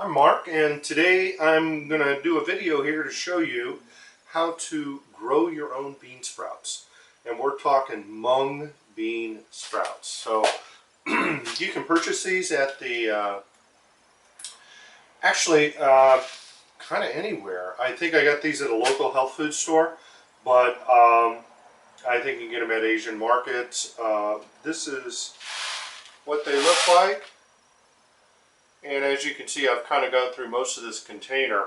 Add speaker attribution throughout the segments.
Speaker 1: I'm Mark, and today I'm going to do a video here to show you how to grow your own bean sprouts. And we're talking mung bean sprouts. So you can purchase these at the, kind of anywhere. I think I got these at a local health food store, but I think you can get them at Asian markets. This is what they look like. And as you can see, I've kind of gone through most of this container.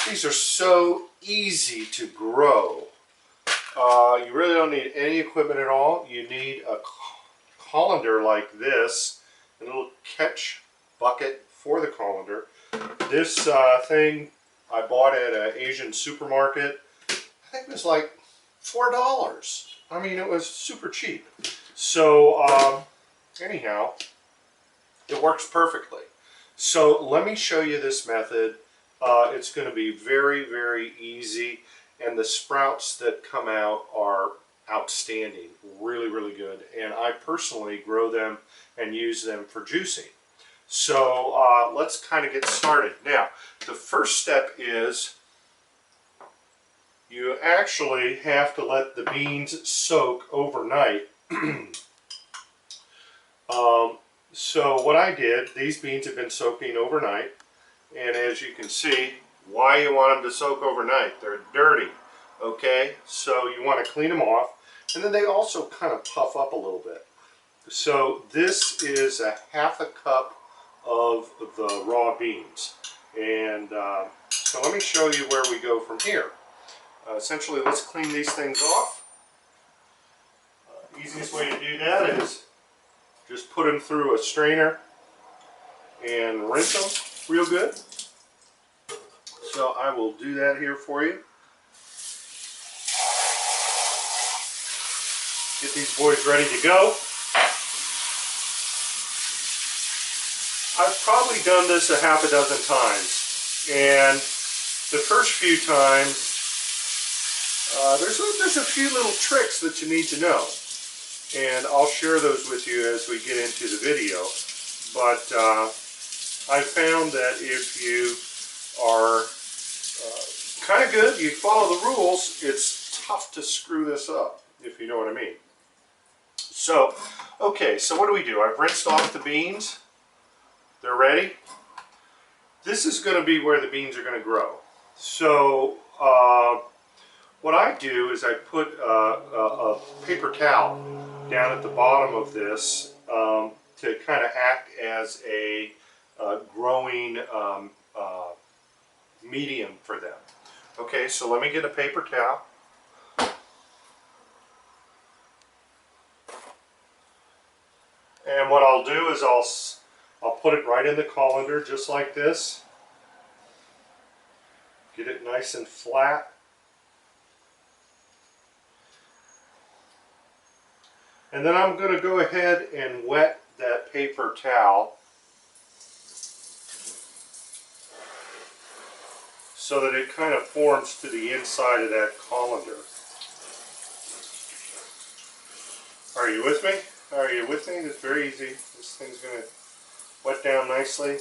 Speaker 1: These are so easy to grow. You really don't need any equipment at all. You need a colander like this, a little catch bucket for the colander. This thing I bought at an Asian supermarket. I think it was like $4. I mean, it was super cheap. So anyhow, it works perfectly. So let me show you this method. It's going to be very, very easy, and the sprouts that come out are outstanding, really, really good. And I personally grow them and use them for juicing. So let's kind of get started. Now, the first step is you actually have to let the beans soak overnight. So what I did, these beans have been soaking overnight, and as you can see, why you want them to soak overnight? They're dirty, okay? So you want to clean them off, and then they also kind of puff up a little bit. So this is a half a cup of the raw beans, and so let me show you where we go from here. Essentially, let's clean these things off. Easiest way to do that is just put them through a strainer and rinse them real good. So I will do that here for you. Get these boys ready to go. I've probably done this a half a dozen times, and the first few times there's a few little tricks that you need to know. And I'll share those with you as we get into the video. But I found that if you are kind of good, you follow the rules, it's tough to screw this up, if you know what I mean. So, okay, so what do? I've rinsed off the beans. They're ready. This is going to be where the beans are going to grow. So, what I do is I put a paper towel down at the bottom of this to kind of act as a growing medium for them. Okay, so let me get a paper towel. And what I'll do is I'll put it right in the colander just like this. Get it nice and flat. And then I'm going to go ahead and wet that paper towel so that it kind of forms to the inside of that colander. Are you with me? Are you with me? It's very easy. This thing's going to wet down nicely.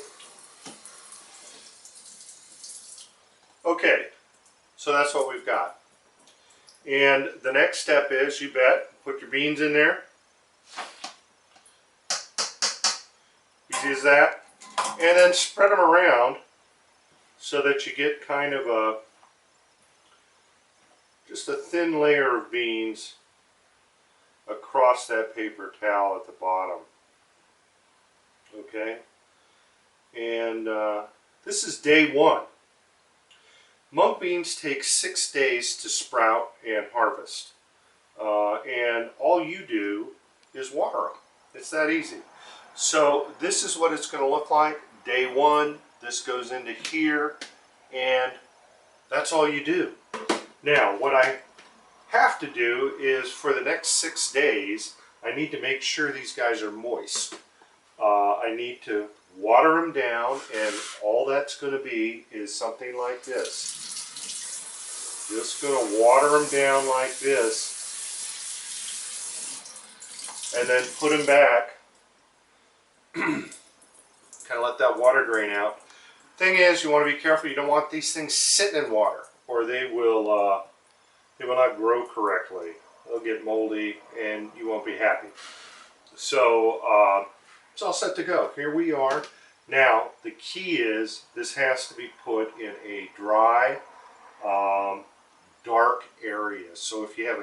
Speaker 1: Okay, so that's what we've got. And the next step is, you bet, put your beans in there. Easy as that. And then spread them around so that you get kind of just a thin layer of beans across that paper towel at the bottom. Okay? And this is day one. Mung beans take 6 days to sprout and harvest. And all you do is water them. It's that easy. So this is what it's going to look like. Day one, this goes into here, and that's all you do. Now, what I have to do is for the next 6 days, I need to make sure these guys are moist. I need to water them down, and all that's going to be is something like this. Just going to water them down like this, and then put them back. Kind of let that water drain out. Thing is, you want to be careful. You don't want these things sitting in water, or they will not grow correctly. They'll get moldy, and you won't be happy. So it's all set to go. Here we are. Now the key is this has to be put in a dry, dark area. So if you have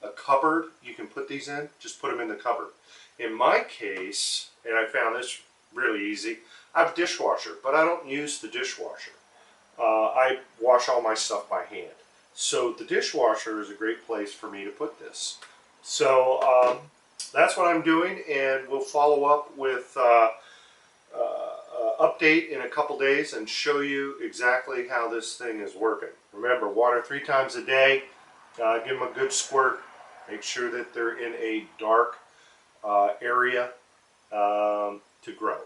Speaker 1: a cupboard you can put these in, just put them in the cupboard. In my case, and I found this really easy, I have a dishwasher, but I don't use the dishwasher. I wash all my stuff by hand. So the dishwasher is a great place for me to put this. So that's what I'm doing, and we'll follow up with update in a couple days and show you exactly how this thing is working. Remember, water 3 times a day. Give them a good squirt. Make sure that they're in a dark area to grow,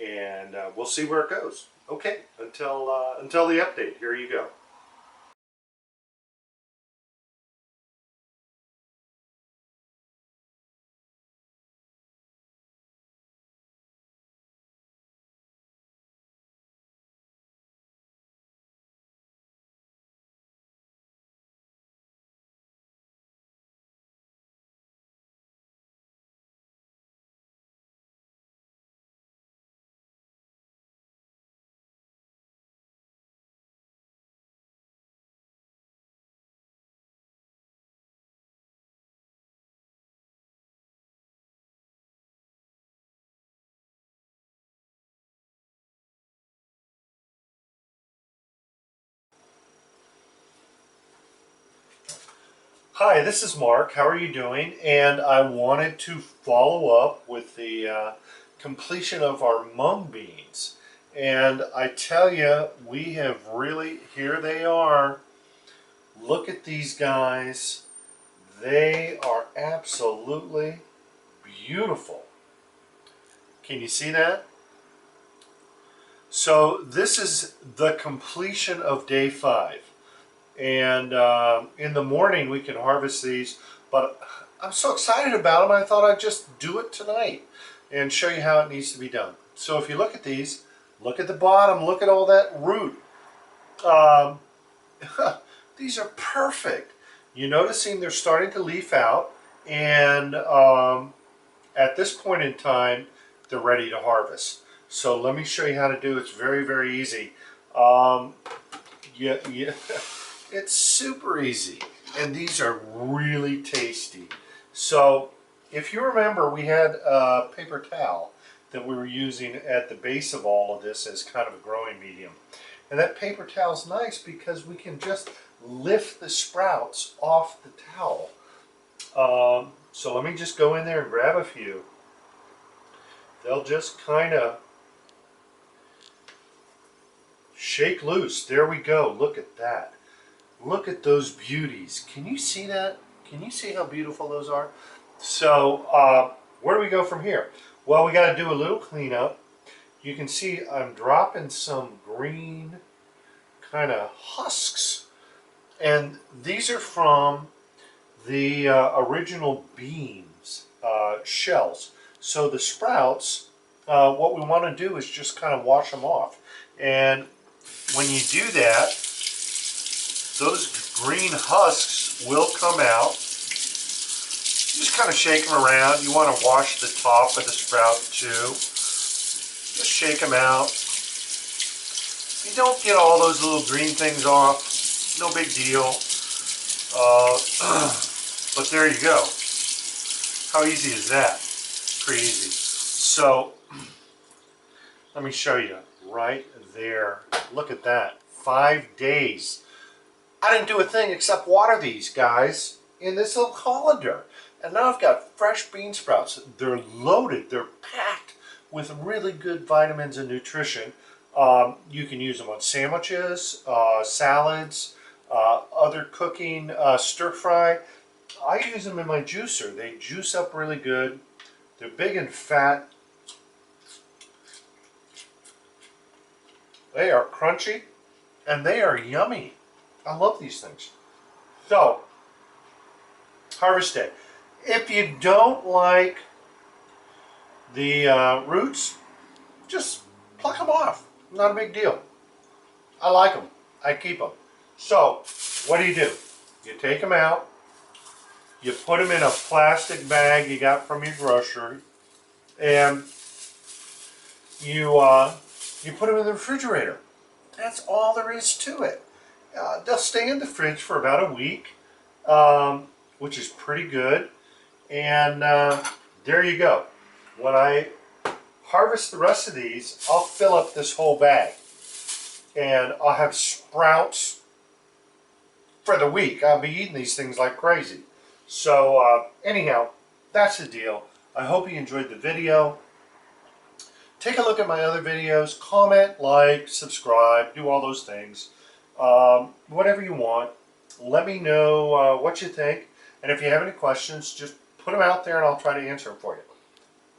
Speaker 1: and we'll see where it goes. Okay, until the update. Here you go. Hi, this is Mark. How are you doing? And I wanted to follow up with the completion of our mung beans. And I tell you, we have really, here they are. Look at these guys. They are absolutely beautiful. Can you see that? So this is the completion of day 5. And in the morning we can harvest these, but I'm so excited about them I thought I'd just do it tonight and show you how it needs to be done. So if you look at these, look at the bottom, look at all that root. These are perfect. You're noticing they're starting to leaf out, and at this point in time they're ready to harvest. So let me show you how to do it. It's very, very easy. Yeah. It's super easy, and these are really tasty. So if you remember, we had a paper towel that we were using at the base of all of this as kind of a growing medium. And that paper towel is nice because we can just lift the sprouts off the towel. So let me just go in there and grab a few. They'll just kind of shake loose. There we go. Look at that. Look at those beauties. Can you see that? Can you see how beautiful those are? So where do we go from here? Well, we got to do a little cleanup. You can see I'm dropping some green kind of husks. And these are from the original beans, shells. So the sprouts, what we want to do is just kind of wash them off. And when you do that, those green husks will come out. Just kind of shake them around. You want to wash the top of the sprout too. Just shake them out. You don't get all those little green things off. No big deal. But there you go. How easy is that? Pretty easy. So let me show you right there. Look at that. 5 days. I didn't do a thing except water these guys in this little colander. And now I've got fresh bean sprouts. They're loaded. They're packed with really good vitamins and nutrition. You can use them on sandwiches, salads, other cooking, stir fry. I use them in my juicer. They juice up really good. They're big and fat. They are crunchy and they are yummy. I love these things. So, harvest day. If you don't like the roots, just pluck them off. Not a big deal. I like them. I keep them. So what do? You take them out. You put them in a plastic bag you got from your grocery, and you put them in the refrigerator. That's all there is to it. They'll stay in the fridge for about a week, which is pretty good. And there you go. When I harvest the rest of these, I'll fill up this whole bag. And I'll have sprouts for the week. I'll be eating these things like crazy. So anyhow, that's the deal. I hope you enjoyed the video. Take a look at my other videos. Comment, like, subscribe, do all those things. Whatever you want. Let me know what you think. And if you have any questions, just put them out there and I'll try to answer them for you.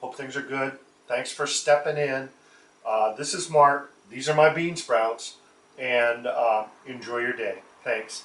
Speaker 1: Hope things are good. Thanks for stepping in. This is Mark. These are my bean sprouts. And enjoy your day. Thanks.